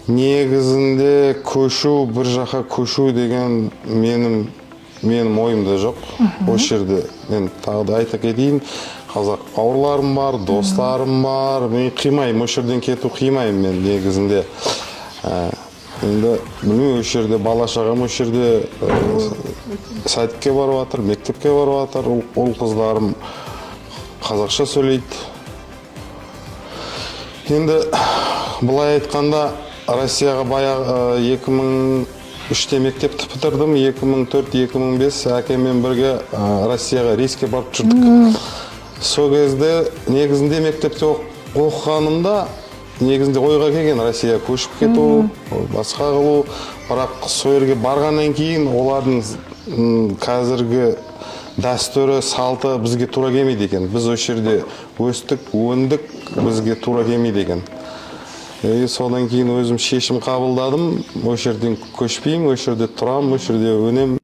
Негізінде көшу, бір жаққа көшу деген менің ойымда жоқ. Осы жерде мен тағы да айта кетейін, қазақ бауырларым бар, достарым бар. Мен қимаймын, осы жерден кету қимаймын мен негізінде. Енді білмеймін, осы жерде бала-шағам осы жерде садикке барып жатыр, мектепке барып жатыр. Ол қыздарым қазақша сөйлейді. Енді былай айтқанда Россияға баяғы 2003-те мектепті бітірдім, 2004-2005 әкеммен бірге Россияға рейске барып жүрдік. Сол кезде негізінде мектепте оқығанымда негізінде ойға келген Россияға көшіп кету, басқа қылу, бірақ сол жерге барғаннан кейін олардың қазіргі дәстүрі, салты бізге тура келмейді екен. Біз осы жерде өстік, өндік, бізге тура келмейді екен. Содан кейін өзім шешім қабылдадым, осы жерден көшпеймін, осы жерде тұрамын, осы жерде өнем.